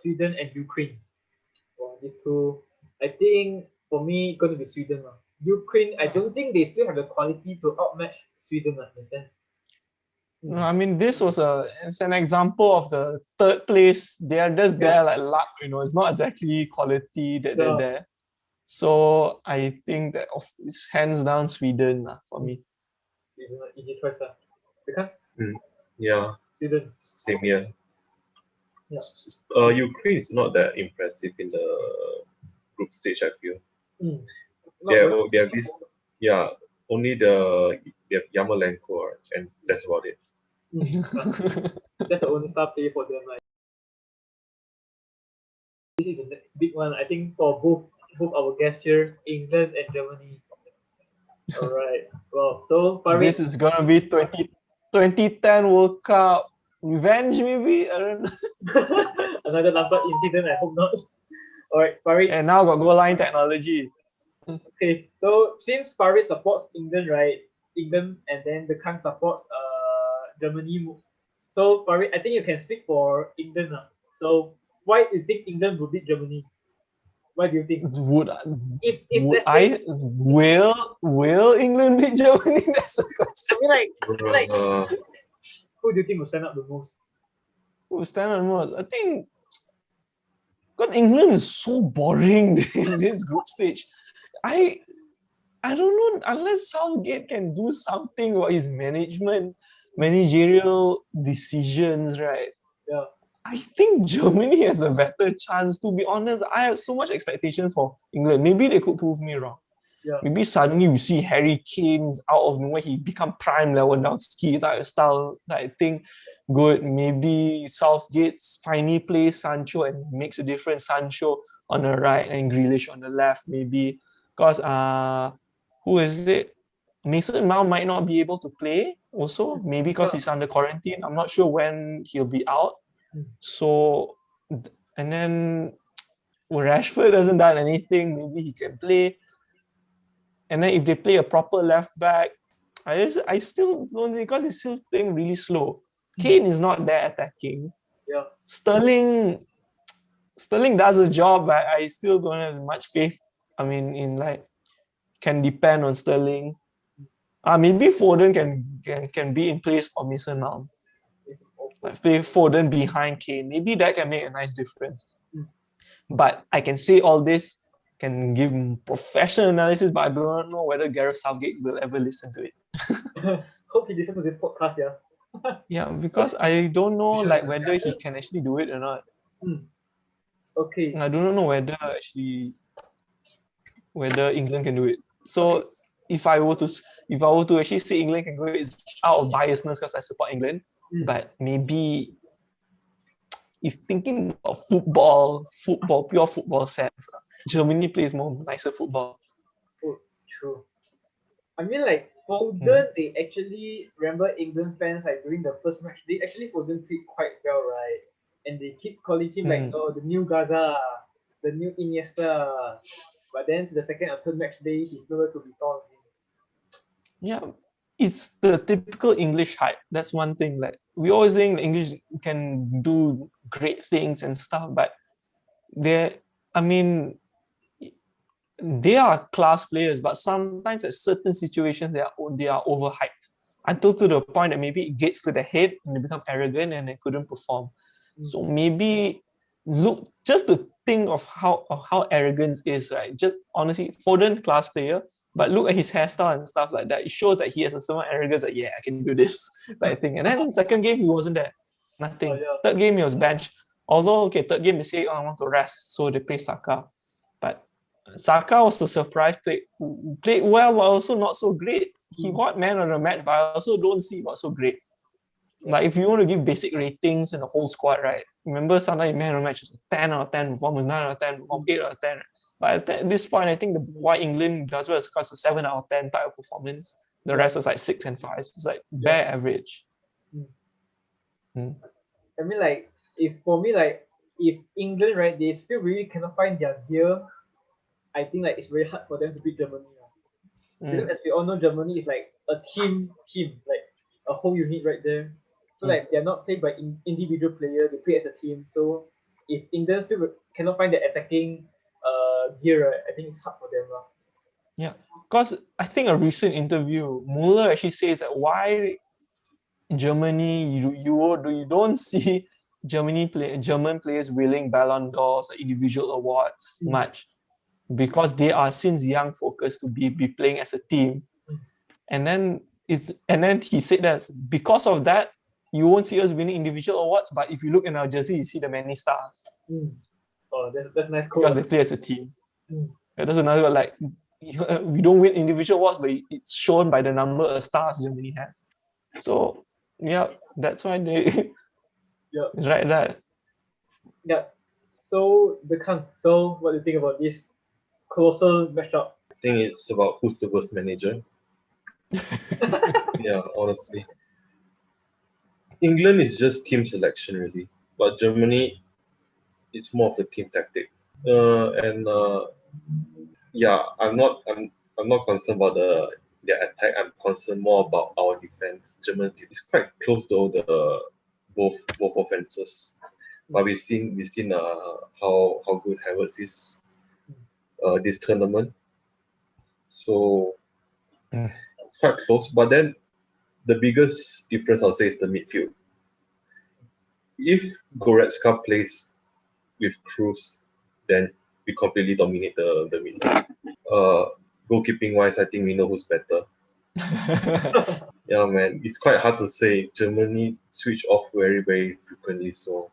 Sweden and Ukraine. Well, these two, I think for me, going to be Sweden. Ukraine, I don't think they still have the quality to outmatch Sweden in a sense. No, I mean this was it's an example of the third place. They are just there like luck, it's not exactly quality that they're there. So I think that it's hands down Sweden for me. Easy choice. Yeah, Sweden. same here. Yeah. Ukraine is not that impressive in the group stage, I feel. They have this, only they have Yarmolenko, and that's about it. That's the only star player for them. This is a big one, I think, for both our guests here, England and Germany. All right. Well, so Farid, this is gonna be 2010 World Cup revenge, maybe. I don't know. Another Lampard incident. I hope not. All right, Farid. And now got goal line technology. Okay, so since Farid supports England, right? England, and then the Kang supports Germany. So Farid, I think you can speak for England. So why do you think England will beat Germany? Why do you think? Will England beat Germany? That's the question. I mean, who do you think will stand up the most? Who will stand up the most? I think because England is so boring in this group stage. I don't know, unless Southgate can do something about his managerial decisions, right? Yeah. I think Germany has a better chance. To be honest, I have so much expectations for England. Maybe they could prove me wrong. Yeah. Maybe suddenly you see Harry Kane out of nowhere, he become prime Lewandowski type style. I think good. Maybe Southgate finally plays Sancho and makes a difference. Sancho on the right and Grealish on the left, maybe. Because who is it? Mason Mount might not be able to play also, maybe because he's under quarantine. I'm not sure when he'll be out. So, and then Rashford hasn't done anything, maybe he can play. And then if they play a proper left back, I still don't think, because he's still playing really slow. Kane is not there attacking. Yeah. Sterling does a job, but I still don't have much faith. I mean, can depend on Sterling. Maybe Foden can be in place of Mason Mount. Like play Foden behind Kane. Maybe that can make a nice difference. But I can say all this, can give professional analysis, but I don't know whether Gareth Southgate will ever listen to it. Hope he listens to this podcast, Yeah, because I don't know whether he can actually do it or not. Okay. I don't know whether England can do it. So if I were to actually say England can do it, it's out of biasness because I support England. But maybe if thinking about pure football sense, Germany plays more nicer football. Oh, true. I mean, Foden, they actually, remember England fans, during the first match, they actually Foden played quite well, right? And they keep calling him the new Gaza, the new Iniesta. But then to the second or third match day, he's nowhere to be found. Yeah, it's the typical English hype. That's one thing. We always think English can do great things and stuff, but they are class players, but sometimes at certain situations they are overhyped until to the point that maybe it gets to the head and they become arrogant and they couldn't perform. So maybe just to think of how arrogance is, right? Just honestly, Foden class player, but look at his hairstyle and stuff like that. It shows that he has a certain arrogance that I can do this type thing. And then second game he wasn't there, nothing. Third game he was benched. Although third game they say I want to rest, so they play Saka. But Saka was the surprise, played well, but also not so great. He got man of the match, but I also don't see what's so great. If you want to give basic ratings in the whole squad, right? Remember sometimes man of the match is 10 out of 10 performance, 9 out of 10 performance, 8 out of 10. But at this point, I think why England does well is because it's a 7 out of 10 type of performance. The rest is 6 and 5. It's bare average. I mean, if England, right, they still really cannot find their gear, I think it's very hard for them to beat Germany. Because as we all know, Germany is a team, a whole unit right there. So they're not played by individual players; they play as a team. So if England still cannot find the attacking gear, right, I think it's hard for them. Yeah, because I think a recent interview, Muller actually says that why Germany you don't see German players winning Ballon d'Ors or individual awards much because they are since young focused to be playing as a team. And then he said that because of that, you won't see us winning individual awards, but if you look in our jersey, you see the many stars. Oh, that's nice. Because they play as a team. That's another like we don't win individual awards, but it's shown by the number of stars Germany has. So yeah, that's why they it's right there. Yeah. So so what do you think about this colossal matchup? I think it's about who's the worst manager. Yeah, honestly. England is just team selection really, but Germany, it's more of a team tactic. Yeah, I'm not concerned about their attack. I'm concerned more about our defense. Germany is quite close though both offenses, but we've seen how good Havertz is this tournament. So it's quite close. But then the biggest difference I'll say is the midfield. If Goretzka plays with Kroos, then we completely dominate the midfield. Goalkeeping wise, I think we know who's better. Yeah, man, it's quite hard to say. Germany switch off very, very frequently. So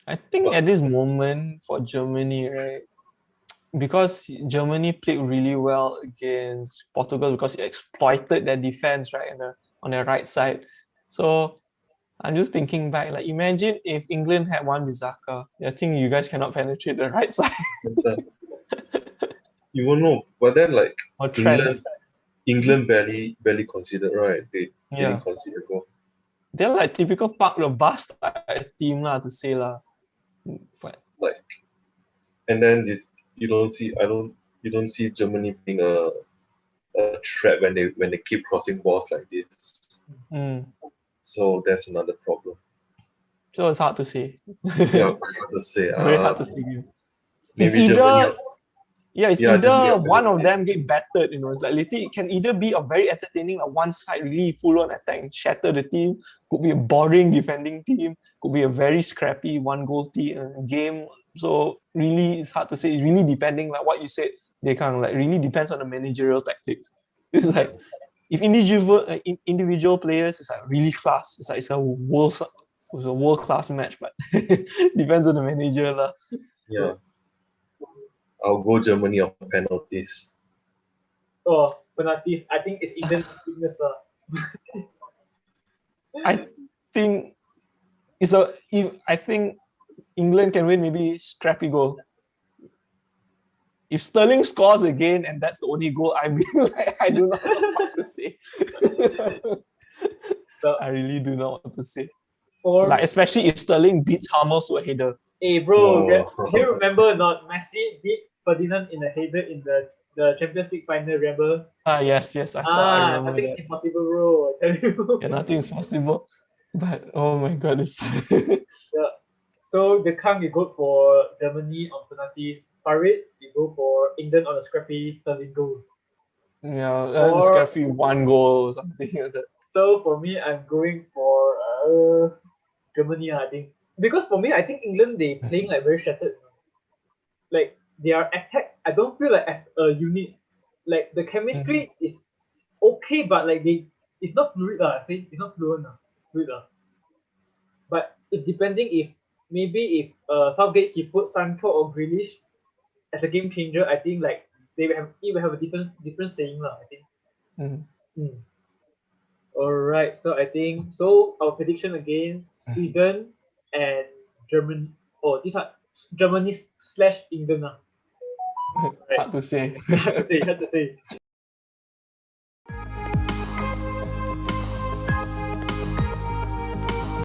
I think at this moment for Germany, right, because Germany played really well against Portugal because it exploited their defense, right, on their right side. So I'm just thinking back, like imagine if England had one Bissaka. I think you guys cannot penetrate the right side. you won't know. But then like Or Trent. England barely considered, right? They didn't consider goal. They're like typical park the bus team lah to say lah. But like, and then you don't see Germany being a threat when they keep crossing balls like this. So that's another problem. So it's hard to say. Yeah, hard to say. Very hard to say. Maybe Germany. It's either one of them get battered, it's like literally it can either be a very entertaining, like one side really full on attack and shatter the team, could be a boring defending team, could be a very scrappy one goal game. So really it's hard to say. It's really depending, like what you said, they kind of like really depends on the managerial tactics. It's like if individual players, it's like really class. It's like it's a world class match, but depends on the manager lah. Yeah. I'll go Germany on penalties. Oh, penalties. I think it's England's weakness. I think I think England can win maybe scrappy goal. If Sterling scores again and that's the only goal, I mean, like, I do not know what to say. I really do not want to say. Like especially if Sterling beats Hummels to a header. Hey bro, do you remember not Messi beat Ferdinand in a header in the Champions League final, remember? Yes, I remember nothing that. is impossible, bro, I tell you. Yeah, nothing is possible. But oh my god, it's yeah. So the Kang, you go for Germany on penalties. Farid, you go for England on a scrappy Sterling goal. Yeah, scrappy one goal or something like that. So for me, I'm going for Germany, I think. Because for me, I think England, they playing like very shattered. Like their attack, I don't feel like as a unit. Like the chemistry is okay, but like it's not fluid I think it's not fluid But it's depending if Southgate he put Sancho or Grealish as a game changer, I think like it will have a different saying I think. Alright, so I think our prediction against Sweden and Germany. Oh, these are Germany / England. Hard to say. Hard to say.